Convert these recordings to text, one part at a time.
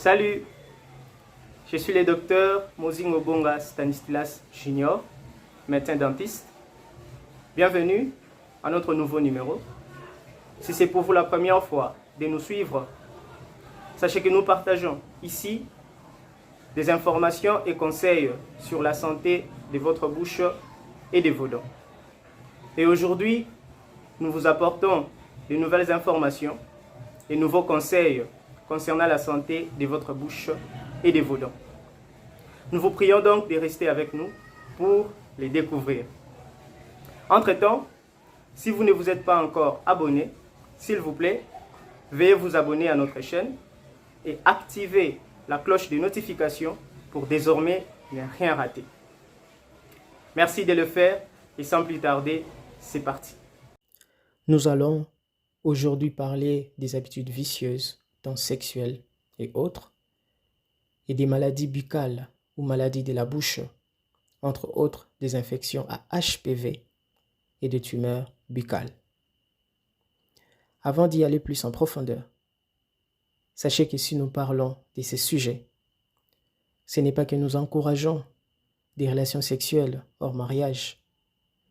Salut, je suis le docteur Mozingo Bonga Stanislas Junior, médecin dentiste. Bienvenue à notre nouveau numéro. Si c'est pour vous la première fois de nous suivre, sachez que nous partageons ici des informations et conseils sur la santé de votre bouche et de vos dents. Et aujourd'hui, nous vous apportons de nouvelles informations et nouveaux conseils concernant la santé de votre bouche et de vos dents. Nous vous prions donc de rester avec nous pour les découvrir. Entre-temps, si vous ne vous êtes pas encore abonné, s'il vous plaît, veuillez vous abonner à notre chaîne et activer la cloche de notification pour désormais ne rien rater. Merci de le faire et sans plus tarder, c'est parti. Nous allons aujourd'hui parler des habitudes vicieuses, tant sexuelles et autres, et des maladies buccales ou maladies de la bouche, entre autres des infections à HPV et des tumeurs buccales. Avant d'y aller plus en profondeur, sachez que si nous parlons de ces sujets, ce n'est pas que nous encourageons des relations sexuelles hors mariage,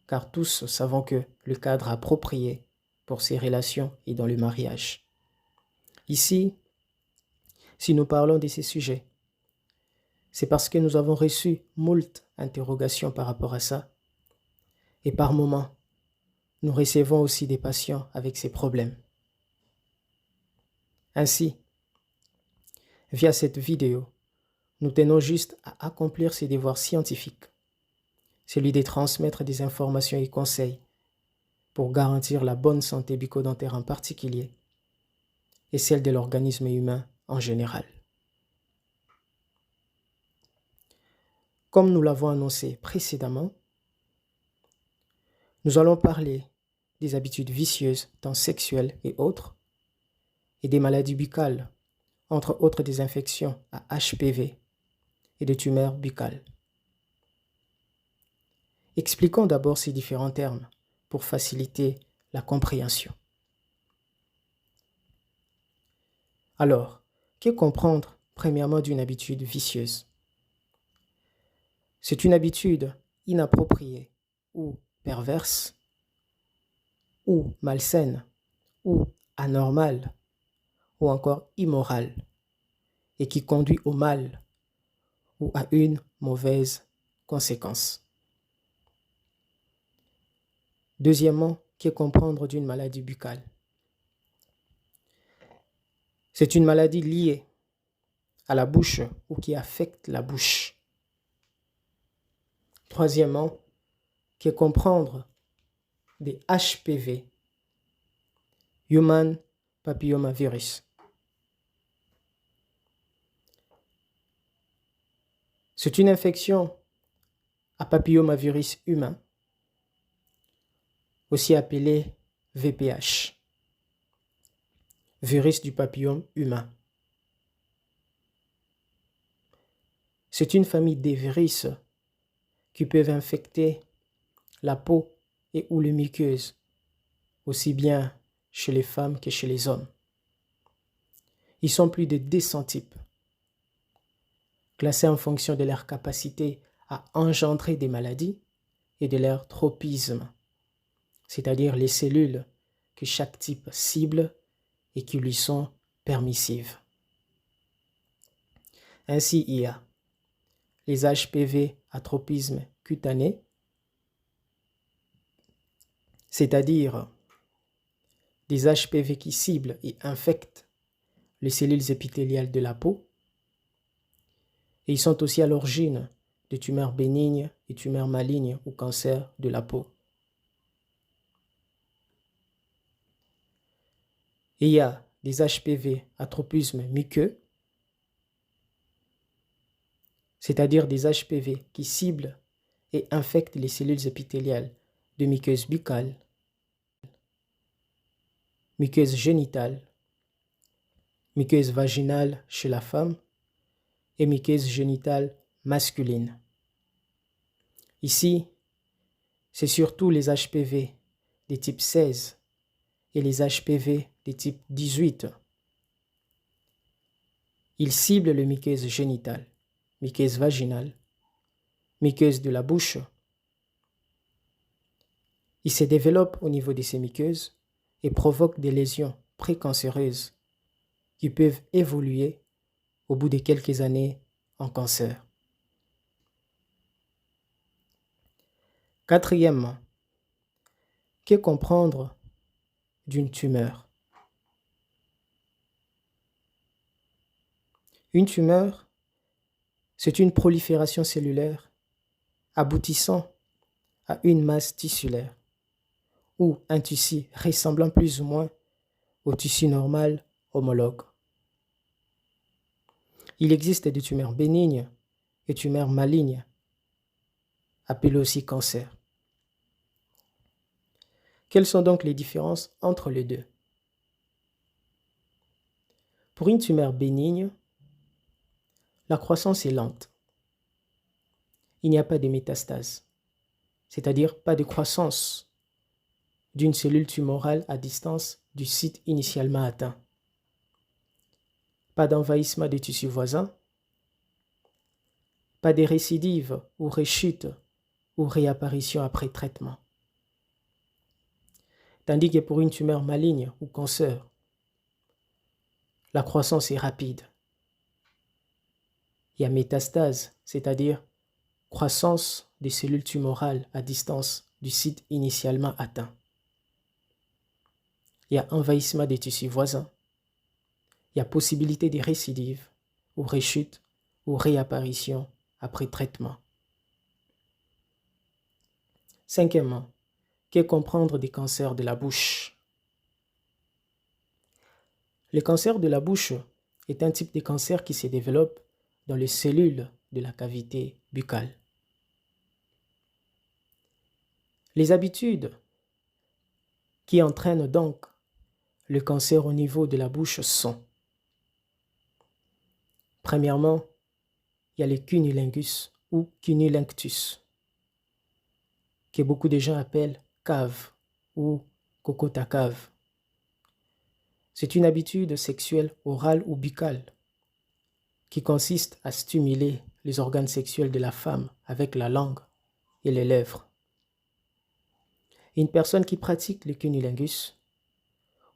car tous savons que le cadre approprié pour ces relations est dans le mariage. Ici, si nous parlons de ces sujets, c'est parce que nous avons reçu moult interrogations par rapport à ça, et par moments, nous recevons aussi des patients avec ces problèmes. Ainsi, via cette vidéo, nous tenons juste à accomplir ces devoirs scientifiques, celui de transmettre des informations et conseils pour garantir la bonne santé bucco-dentaire en particulier et celle de l'organisme humain en général. Comme nous l'avons annoncé précédemment, nous allons parler des habitudes vicieuses, tant sexuelles et autres, et des maladies buccales, entre autres des infections à HPV et des tumeurs buccales. Expliquons d'abord ces différents termes pour faciliter la compréhension. Alors, que comprendre premièrement d'une habitude vicieuse? C'est une habitude inappropriée ou perverse, ou malsaine, ou anormale, ou encore immorale, et qui conduit au mal ou à une mauvaise conséquence. Deuxièmement, que comprendre d'une maladie buccale? C'est une maladie liée à la bouche ou qui affecte la bouche. Troisièmement, que comprendre des HPV, Human Papillomavirus. C'est une infection à papillomavirus humain, aussi appelé VPH, virus du papillome humain. C'est une famille de virus qui peuvent infecter la peau et ou les muqueuses, aussi bien chez les femmes que chez les hommes. Ils sont plus de 200 types, classés en fonction de leur capacité à engendrer des maladies et de leur tropisme, c'est-à-dire les cellules que chaque type cible et qui lui sont permissives. Ainsi, il y a les HPV à tropisme cutané, c'est-à-dire des HPV qui ciblent et infectent les cellules épithéliales de la peau, et ils sont aussi à l'origine de tumeurs bénignes et tumeurs malignes ou cancers de la peau. Et il y a des HPV à tropisme muqueux, c'est-à-dire des HPV qui ciblent et infectent les cellules épithéliales de muqueuses buccales, muqueuses génitales, muqueuses vaginales chez la femme et muqueuses génitales masculines. Ici, c'est surtout les HPV des types 16 et les HPV des types 18. Il cible les muqueuses génitales, muqueuses vaginales, muqueuses de la bouche. Il se développe au niveau de ces muqueuses et provoque des lésions précancéreuses qui peuvent évoluer au bout de quelques années en cancer. Quatrièmement, que comprendre d'une tumeur? Une tumeur, c'est une prolifération cellulaire aboutissant à une masse tissulaire ou un tissu ressemblant plus ou moins au tissu normal homologue. Il existe des tumeurs bénignes et tumeurs malignes, appelées aussi cancers. Quelles sont donc les différences entre les deux? Pour une tumeur bénigne, la croissance est lente. Il n'y a pas de métastase, c'est-à-dire pas de croissance d'une cellule tumorale à distance du site initialement atteint. Pas d'envahissement des tissus voisins, pas de récidive ou rechute ou réapparition après traitement. Tandis que pour une tumeur maligne ou cancer, la croissance est rapide. Il y a métastase, c'est-à-dire croissance des cellules tumorales à distance du site initialement atteint. Il y a envahissement des tissus voisins. Il y a possibilité de récidive ou rechute ou réapparition après traitement. Cinquièmement, que comprendre des cancers de la bouche? Le cancer de la bouche est un type de cancer qui se développe dans les cellules de la cavité buccale. Les habitudes qui entraînent donc le cancer au niveau de la bouche sont: premièrement, il y a le cunnilingus ou cunnilingus, que beaucoup de gens appellent cave ou cocota cave. C'est une habitude sexuelle orale ou buccale qui consiste à stimuler les organes sexuels de la femme avec la langue et les lèvres. Une personne qui pratique le cunnilingus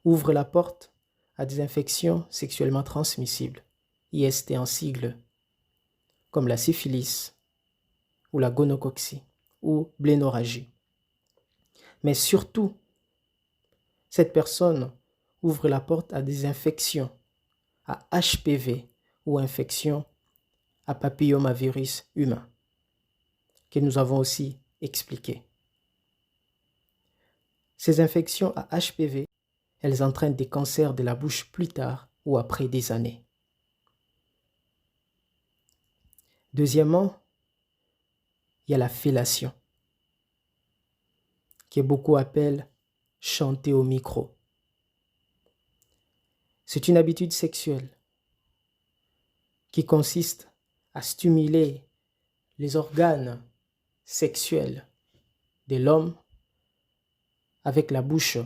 ouvre la porte à des infections sexuellement transmissibles, IST en sigle, comme la syphilis ou la gonocoxie ou blénorragie. Mais surtout, cette personne ouvre la porte à des infections à HPV ou infections à papillomavirus humain, que nous avons aussi expliqué. Ces infections à HPV, elles entraînent des cancers de la bouche plus tard ou après des années. Deuxièmement, il y a la fellation, que beaucoup appellent chanter au micro. C'est une habitude sexuelle qui consiste à stimuler les organes sexuels de l'homme avec la bouche,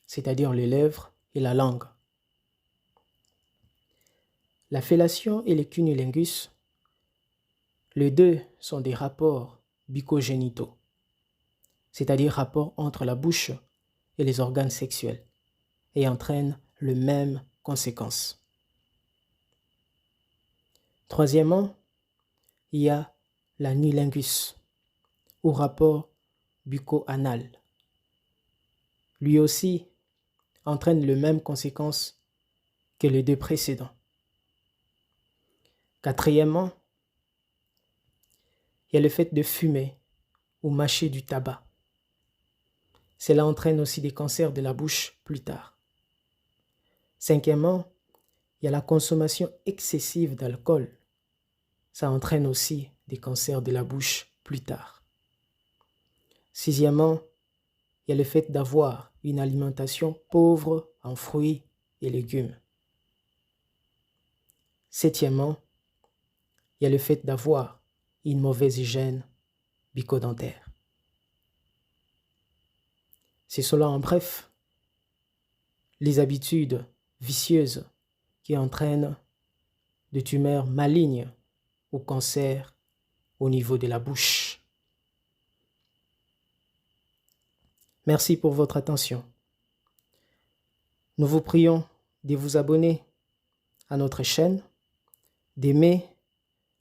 c'est-à-dire les lèvres et la langue. La fellation et le cunnilingus, les deux sont des rapports bucco-génitaux, c'est-à-dire rapports entre la bouche et les organes sexuels, et entraînent les mêmes conséquences. Troisièmement, il y a l'anilingus, ou rapport bucco-anal. Lui aussi entraîne les mêmes conséquences que les deux précédents. Quatrièmement, il y a le fait de fumer ou mâcher du tabac. Cela entraîne aussi des cancers de la bouche plus tard. Cinquièmement, il y a la consommation excessive d'alcool. Ça entraîne aussi des cancers de la bouche plus tard. Sixièmement, il y a le fait d'avoir une alimentation pauvre en fruits et légumes. Septièmement, il y a le fait d'avoir une mauvaise hygiène bucco-dentaire. C'est cela en bref les habitudes vicieuses qui entraînent de tumeurs malignes ou cancer au niveau de la bouche. Merci pour votre attention. Nous vous prions de vous abonner à notre chaîne, d'aimer,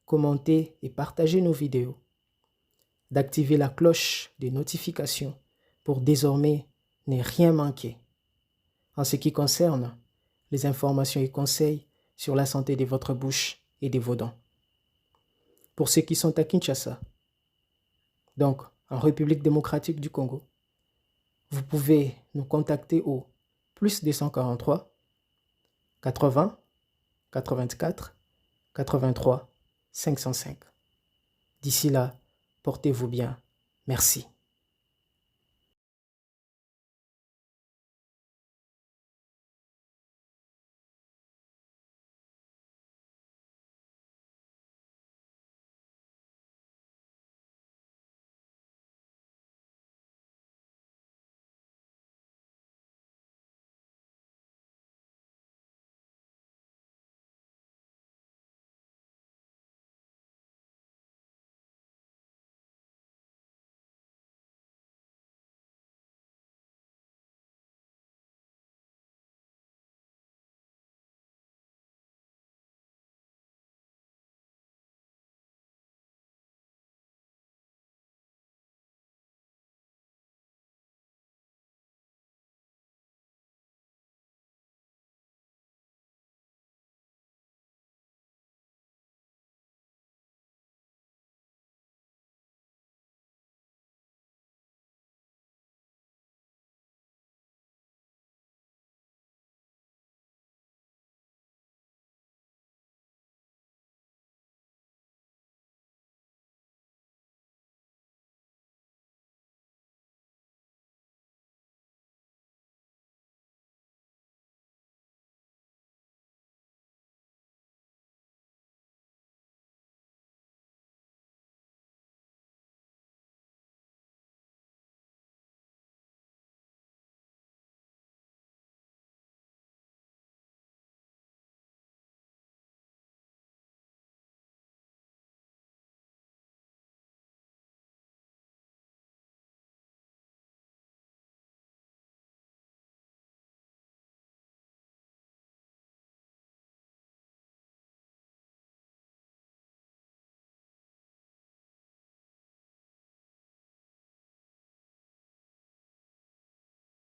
commenter et partager nos vidéos, d'activer la cloche de notification pour désormais ne rien manquer en ce qui concerne les informations et conseils sur la santé de votre bouche et de vos dents. Pour ceux qui sont à Kinshasa, donc en République démocratique du Congo, vous pouvez nous contacter au +243 80 84 83 505. D'ici là, portez-vous bien. Merci.